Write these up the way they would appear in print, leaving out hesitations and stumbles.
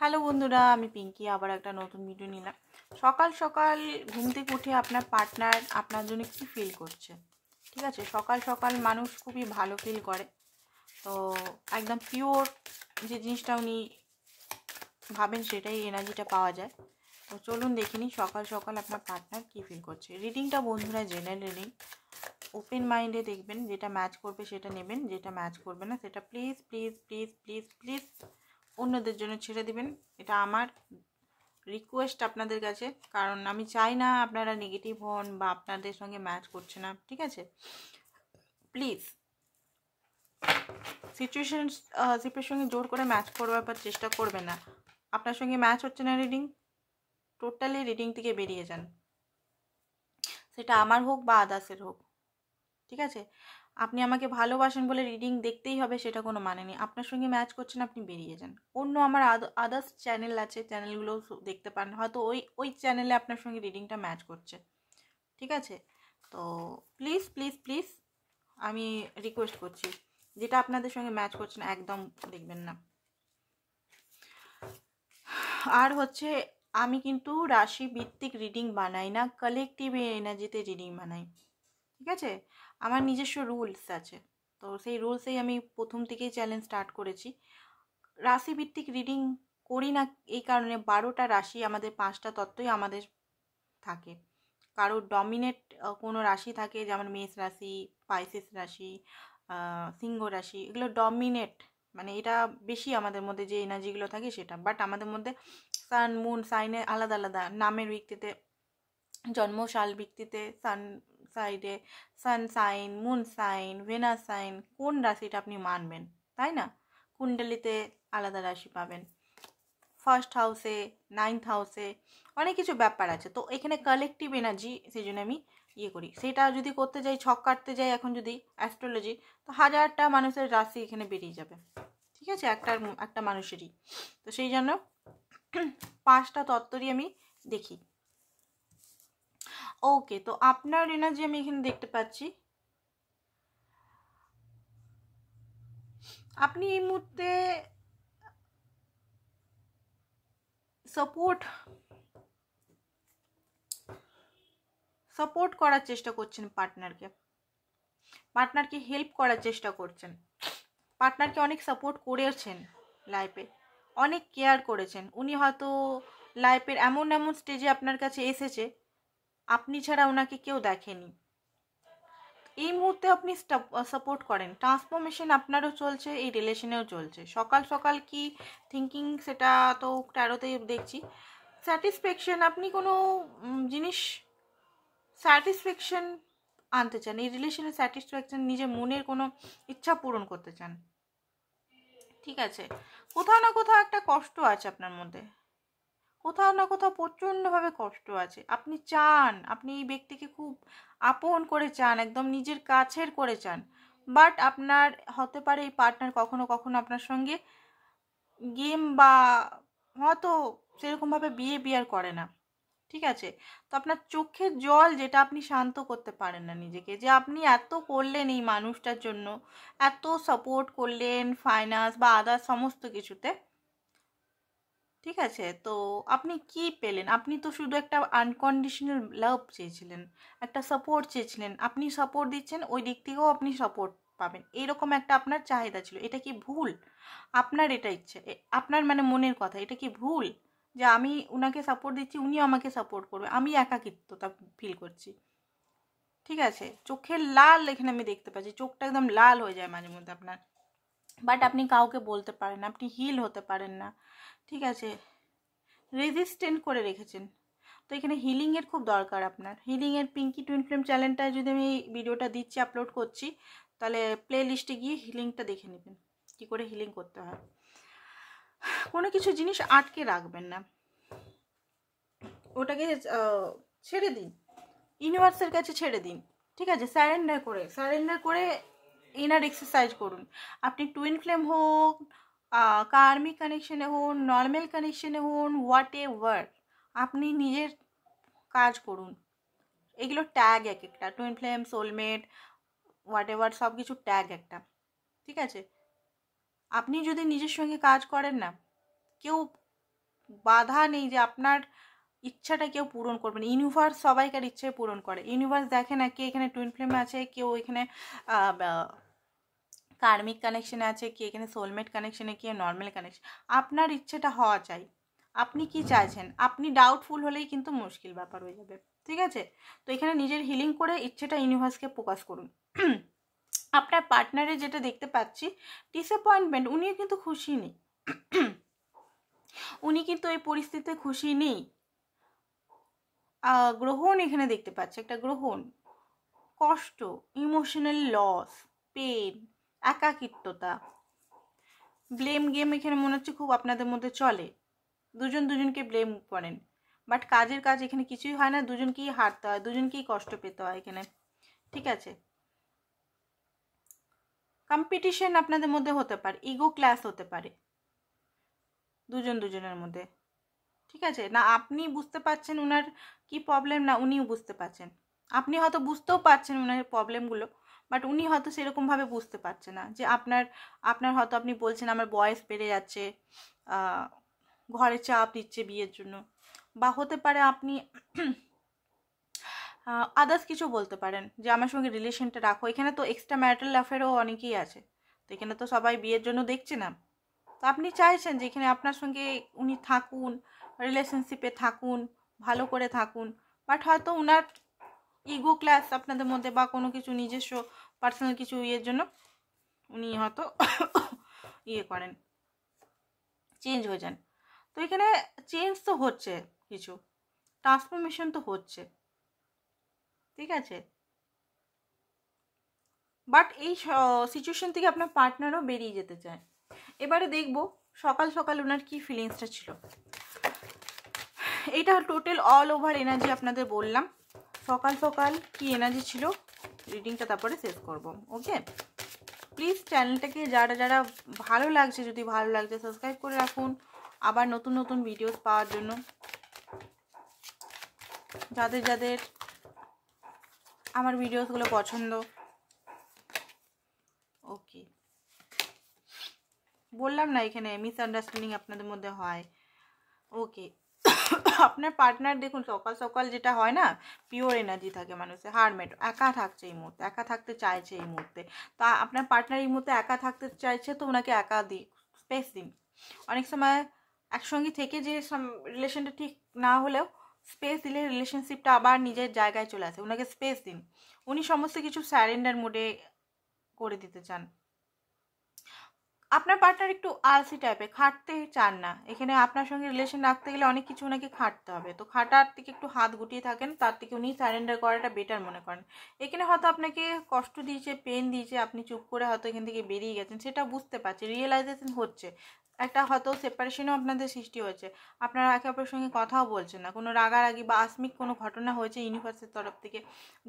Hello বন্ধুরা, আমি পিঙ্কি আবার একটা নতুন ভিডিও নিলাম। সকাল সকাল ঘুম থেকে উঠে আপনার পার্টনার আপনার জন্য কি ফিল করছে? ঠিক আছে, সকাল সকাল মানুষ খুবই ভালো ফিল করে। তো একদম পিওর যে জিনিসটা উনি ভাবেন সেটাই এনার্জিটা পাওয়া যায়। তো চলুন দেখিনি সকাল সকাল আপনার পার্টনার কি ফিল করছে। রিডিংটা বন্ধুরা জেনারেল রিডিং, ওপেন মাইন্ডে দেখবেন, যেটা ম্যাচ করবে সেটা নেবেন, যেটা ম্যাচ করবে না সেটা please please please please please অন্যদের জন্য ছেড়ে দিবেন। এটা আমার রিকোয়েস্ট আপনাদের কাছে, কারণ আমি চাই না আপনারা নেগেটিভ হন বা আপনাদের সঙ্গে ম্যাচ করছে না। ঠিক আছে, প্লিজ সিচুয়েশনের সঙ্গে জোর করে ম্যাচ করবার পর চেষ্টা করবে না। আপনার সঙ্গে ম্যাচ হচ্ছে না রিডিং, টোটালি রিডিং থেকে বেরিয়ে যান, সেটা আমার হোক বা আদার্সের হোক। ঠিক আছে, আপনি আমাকে ভালোবাসেন বলে রিডিং দেখতেই হবে সেটা কোনো মানে নেই। আপনার সঙ্গে ম্যাচ করছেন, আপনি বেরিয়ে যান। অন্য আমার আদার্স চ্যানেল আছে, চ্যানেলগুলো দেখতে পান, হয়তো ওই চ্যানেলে আপনার সঙ্গে রিডিংটা ম্যাচ করছে। ঠিক আছে, তো প্লিজ প্লিজ প্লিজ আমি রিকোয়েস্ট করছি, যেটা আপনাদের সঙ্গে ম্যাচ করছে না একদম দেখবেন না। আর হচ্ছে, আমি কিন্তু রাশি ভিত্তিক রিডিং বানাই না, কালেকটিভ এনার্জিতে রিডিং বানাই। ঠিক আছে, আমার নিজস্ব রুলস আছে, তো সেই রুলসেই আমি প্রথম থেকেই চ্যালেঞ্জ স্টার্ট করেছি। রাশি ভিত্তিক রিডিং করি না এই কারণে, 12টা রাশি আমাদের, 5টা তত্ত্বই আমাদের থাকে। কারো ডমিনেট কোনো রাশি থাকে, যেমন মেষ রাশি, পাইসেস রাশি, সিংহ রাশি, এগুলো ডমিনেট, মানে এটা বেশি আমাদের মধ্যে যে এনার্জিগুলো থাকে সেটা। বাট আমাদের মধ্যে সান মুন সাইনে আলাদা আলাদা, নামের ভিত্তিতে, জন্মসাল ভিত্তিতে, সাইডে sun sign, moon sign, Venus sign, কোন রাশিটা আপনি মানবেন, তাই না? কুণ্ডলিতে আলাদা রাশি পাবেন, ফার্স্ট হাউসে, 9th হাউসে, অনেক কিছু ব্যাপার আছে। তো এখানে কালেকটিভ এনার্জি, সেই জন্য আমি করি। সেটা যদি করতে যাই, ছক কাটতে যাই এখন যদি অ্যাস্ট্রোলজি, তো 1000টা মানুষের রাশি এখানে বেরিয়ে যাবে। ঠিক আছে, একটা মানুষেরই। তো সেই জন্য 5টা তত্ত্বরই আমি দেখি। ওকে, তো আপনার এনার্জি আমি এখানে দেখতে পাচ্ছি। আপনি এই মুহূর্তে সাপোর্ট করার চেষ্টা করছেন পার্টনারকে হেল্প করার চেষ্টা করছেন। পার্টনারকে অনেক সাপোর্ট করেছেন লাইফে, অনেক কেয়ার করেছেন। উনি হয়তো লাইফের এমন এমন স্টেজে আপনার কাছে এসেছে, আপনি ছাড়া ওনাকে কেউ দেখেনি। এই মুহূর্তে আপনি সাপোর্ট করেন, ট্রান্সফরমেশন আপনারও চলছে, এই রিলেশনেও চলছে। সকাল সকাল কি থিঙ্কিং সেটা তো ট্যারোতেই দেখছি। স্যাটিসফ্যাকশন, আপনি কোনো জিনিস স্যাটিসফ্যাকশন আনতে চান, এই রিলেশনে স্যাটিসফ্যাকশন, নিজের মনের কোনো ইচ্ছা পূরণ করতে চান। ঠিক আছে, কোথাও না কোথাও একটা কষ্ট আছে আপনার মধ্যে, কোথাও না কোথাও প্রচণ্ডভাবে কষ্ট আছে। আপনি চান, আপনি এই ব্যক্তিকে খুব আপন করে চান, একদম নিজের কাছের করে চান। বাট আপনার হতে পারে এই পার্টনার কখনো কখনো আপনার সঙ্গে গেম বা হয়তো সেরকমভাবে বিহেভিয়ার করে না। ঠিক আছে, তো আপনার চোখের জল, যেটা আপনি শান্ত করতে পারেন না নিজেকে, যে আপনি এত করলেন এই মানুষটার জন্য, এত সাপোর্ট করলেন ফাইন্যান্স বা আদার সমস্ত কিছুতে। ঠিক আছে, তো আপনি কি পেলেন? আপনি তো শুধু একটা আনকন্ডিশনাল লাভ চেয়েছিলেন, একটা সাপোর্ট চেয়েছিলেন। আপনি সাপোর্ট দিচ্ছেন, ওই দিক থেকেও আপনি সাপোর্ট পাবেন, এরকম একটা আপনার চাহিদা ছিল। এটা কি ভুল? আপনার এটা ইচ্ছে, আপনার মানে মনের কথা, এটা কি ভুল যে আমি উনাকে সাপোর্ট দিচ্ছি, উনিও আমাকে সাপোর্ট করবে? আমি একাকিত্বতা ফিল করছি। ঠিক আছে, চোখের লাল এখানে আমি দেখতে পাচ্ছি, চোখটা একদম লাল হয়ে যায় মাঝে মধ্যে আপনার। বাট আপনি কাউকে বলতে পারেন না, আপনি হিল হতে পারেন না। ঠিক আছে, রেজিস্ট্যান্ট করে রেখেছেন। তো এখানে হিলিংয়ের খুব দরকার আপনার। হিলিংয়ের পিঙ্কি টুইন ফ্লেম চ্যানেলটায় যদি আমি ভিডিওটা দিচ্ছি, আপলোড করছি, তাহলে প্লে লিস্টে গিয়ে হিলিংটা দেখে নেবেন, কী করে হিলিং করতে হয়। কোনো কিছু জিনিস আটকে রাখবেন না, ওটাকে ছেড়ে দিন, ইউনিভার্সের কাছে ছেড়ে দিন। ঠিক আছে, সারেন্ডার করে ইনার এক্সারসাইজ করুন। আপনি টুইন ফ্লেম হোক, কার্মিক কানেকশনে হন, নর্মাল কানেকশনে হন, হোয়াট এভার, আপনি নিজের কাজ করুন। এগুলো ট্যাগ এক একটা, twin flame, soulmate, what ever, সব কিছু ট্যাগ একটা। ঠিক আছে, আপনি যদি নিজের সঙ্গে কাজ করেন না, কেউ বাধা নেই যে আপনার ইচ্ছাটা কেউ পূরণ করবে না। ইউনিভার্স সবাইকার ইচ্ছে পূরণ করে। ইউনিভার্স দেখে না কে এখানে টুইন ফ্লেম আছে, কেউ এখানে কার্মিক কানেকশনে আছে, কি এখানে সোলমেট কানেকশনে, কি নর্মাল কানেকশন। আপনার ইচ্ছেটা হওয়া চাই। আপনি কি চাইছেন? আপনি ডাউটফুল হলেই কিন্তু মুশকিল ব্যাপার হয়ে যাবে, ঠিক আছে? তো এখানে নিজের হিলিং করে ইচ্ছেটা ইউনিভার্সকে প্রকাশ করুন। আপনার পার্টনারে যেটা দেখতে পাচ্ছি ডিসঅ্যাপয়েন্টমেন্ট, উনিও কিন্তু খুশি নেই। উনি কিন্তু এই পরিস্থিতিতে খুশি নেই। গ্রহণ এখানে দেখতে পাচ্ছি, একটা গ্রহণ, কষ্ট, ইমোশনাল লস, পেন, একাকিত্বতা, ব্লেম গেম এখানে মনে হচ্ছে খুব আপনাদের মধ্যে চলে। দুজন দুজনকে ব্লেম করেন, বাট কাজের কাজ এখানে কিছুই হয় না, দুজনকেই হারতে হয়, দুজনকেই কষ্ট পেতে হয় এখানে, ঠিক আছে? কম্পিটিশন আপনাদের মধ্যে হতে পারে, ইগো ক্লাস হতে পারে দুজন দুজনের মধ্যে, ঠিক আছে? না আপনি বুঝতে পারছেন ওনার কি প্রবলেম, না উনিও বুঝতে পারছেন। আপনি হয়তো বুঝতেও পারছেন ওনার প্রবলেমগুলো, বাট উনি হয়তো সেরকমভাবে বুঝতে পারছে না যে আপনার হয়তো আপনি বলছেন আমার বয়স বেড়ে যাচ্ছে, ঘরে চাপ দিচ্ছে বিয়ের জন্য, বা হতে পারে আপনি আদার্স কিছু বলতে পারেন যে আমার সঙ্গে রিলেশনটা রাখো। এখানে তো এক্সট্রা ম্যারিটাল অ্যাফেয়ারও অনেকেই আছে, তো এখানে তো সবাই বিয়ের জন্য দেখছে না। তো আপনি চাইছেন যে এখানে আপনার সঙ্গে উনি থাকুন, রিলেশনশিপে থাকুন, ভালো করে থাকুন, বাট হয়তো ওনার ইগো ক্লাস আপনাদের মধ্যে বা কোনো কিছু নিজস্ব পার্সোনাল কিছু ইয়ের জন্য উনি হয়তো ইয়ে করেন, চেঞ্জ হয়ে যান। তো এখানে চেঞ্জ তো হচ্ছে, কিছু ট্রান্সফরমেশন তো হচ্ছে, ঠিক আছে? বাট এই সিচুয়েশন থেকে আপনার পার্টনারও বেরিয়ে যেতে চায়। এবারে দেখব সকাল সকাল ওনার কি ফিলিংসটা ছিল। এইটা টোটাল অল ওভার এনার্জি আপনাদের বললাম, সকাল সকাল কি এনার্জি ছিল রিডিংটা তারপরে শেষ করব। ওকে, প্লিজ চ্যানেলটাকে যারা যারা ভালো লাগছে, যদি ভালো লাগছে সাবস্ক্রাইব করে রাখুন আবার নতুন নতুন ভিডিওস পাওয়ার জন্য। যাদের যাদের আমার ভিডিওসগুলো পছন্দ, ওকে, বললাম না এখানে মিসআন্ডারস্ট্যান্ডিং আপনাদের মধ্যে হয়। ওকে, আপনার পার্টনার দেখুন সকাল সকাল যেটা হয় না, পিওর এনার্জি থাকে মানুষের, হারমেট, একা থাকছে এই মুহূর্তে, একা থাকতে চাইছে এই মুহূর্তে। তা আপনার পার্টনার এই মুহূর্তে একা থাকতে চাইছে, তো ওনাকে একা দিন, স্পেস দিন। অনেক সময় একসঙ্গে থেকে যে রিলেশনটা ঠিক না হলেও স্পেস দিলে রিলেশনশিপটা আবার নিজের জায়গায় চলে আসে। ওনাকে স্পেস দিন, উনি সমস্ত কিছু স্যারেন্ডার মোডে করে দিতে চান। আপনার পার্টনার একটু আলসি টাইপের, খাটতে চান না। এখানে আপনার সঙ্গে রিলেশন রাখতে গেলে অনেক কিছু ওনাকে খাটতে হবে, তো খাটার থেকে একটু হাত গুটিয়ে থাকেন, তার থেকে উনি সারেন্ডার করাটা বেটার মনে করেন। এখানে হয়তো আপনাকে কষ্ট দিয়েছে, পেন দিয়েছে, আপনি চুপ করে হয়তো এখান থেকে বেরিয়ে গেছেন, সেটা বুঝতে পারছি, রিয়েলাইজেশন হচ্ছে। একটা হয়তো সেপারেশনও আপনাদের সৃষ্টি হয়েছে, আপনারা একে অপরের সঙ্গে কথাও বলছেন না, কোনো রাগারাগি বা আসমিক কোনো ঘটনা হয়েছে ইউনিভার্সের তরফ থেকে,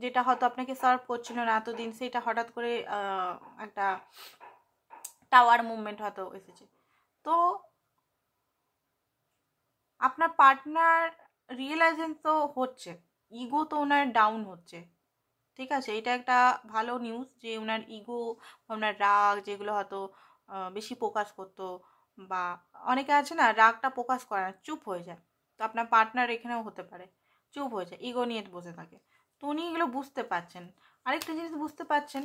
যেটা হয়তো আপনাকে সার্ভ করছিল না এতদিন, সেটা হঠাৎ করে একটা টাওয়ার মুভমেন্ট হয়তো এসেছে। তো আপনার পার্টনার রিয়েলাইজেশন তো হচ্ছে, ইগো তো ওনার ডাউন হচ্ছে, ঠিক আছে? এটা একটা ভালো নিউজ যে ওনার ইগো, ওনার রাগ যেগুলো হয়তো বেশি প্রকাশ করতো, বা অনেকে আছে না রাগটা প্রকাশ করে না, চুপ হয়ে যায়, তো আপনার পার্টনার এখানেও হতে পারে চুপ হয়ে যায়, ইগো নিয়ে বসে থাকে। তো উনি এগুলো বুঝতে পারছেন। আরেকটা জিনিস বুঝতে পারছেন,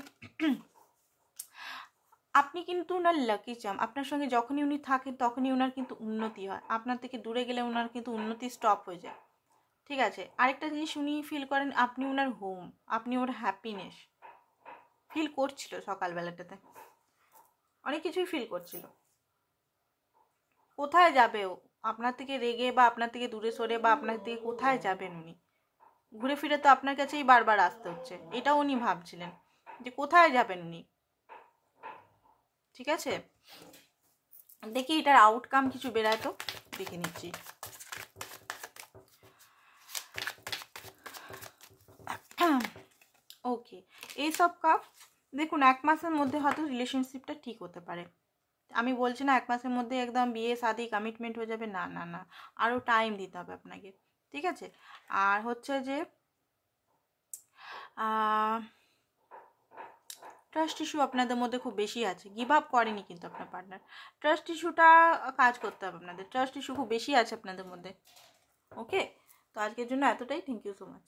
আপনি কিন্তু ওনার লাকি চাম। আপনার সঙ্গে যখনই উনি থাকেন তখনই ওনার কিন্তু উন্নতি হয়, আপনার থেকে দূরে গেলে ওনার কিন্তু উন্নতি স্টপ হয়ে যায়, ঠিক আছে? আরেকটা জিনিস উনি ফিল করেন, আপনি ওনার হোম, আপনি ওর হ্যাপিনেস ফিল করছিল সকালবেলাটাতে, অনেক কিছুই ফিল করছিল। কোথায় যাবে ও আপনার থেকে রেগে, বা আপনার থেকে দূরে সরে, বা আপনার থেকে কোথায় যাবেন উনি? ঘুরে ফিরে তো আপনার কাছেই বারবার আসতে হচ্ছে, এটাও উনি ভাবছিলেন যে কোথায় যাবেন উনি, ঠিক আছে? দেখি এটার আউটকাম কিছু বেরায় তো দেখে নিচ্ছি। ওকে, এইসব কাপ দেখুন, 1 মাসের মধ্যে হয়তো রিলেশনশিপটা ঠিক হতে পারে। আমি বলছি না 1 মাসের মধ্যে একদম বিয়ে শাদি কমিটমেন্ট হয়ে যাবে, না না না, আরও টাইম দিতে হবে আপনাকে, ঠিক আছে? আর হচ্ছে যে ট্রাস্ট ইস্যু আপনাদের মধ্যে খুব বেশি আছে, গিভ আপ করেনি কিন্তু আপনার পার্টনার। ট্রাস্ট ইস্যুটা কাজ করতে হবে আপনাদের, ট্রাস্ট ইস্যু খুব বেশি আছে আপনাদের মধ্যে। ওকে, তো আজকের জন্য এতটাই। Thank you so much.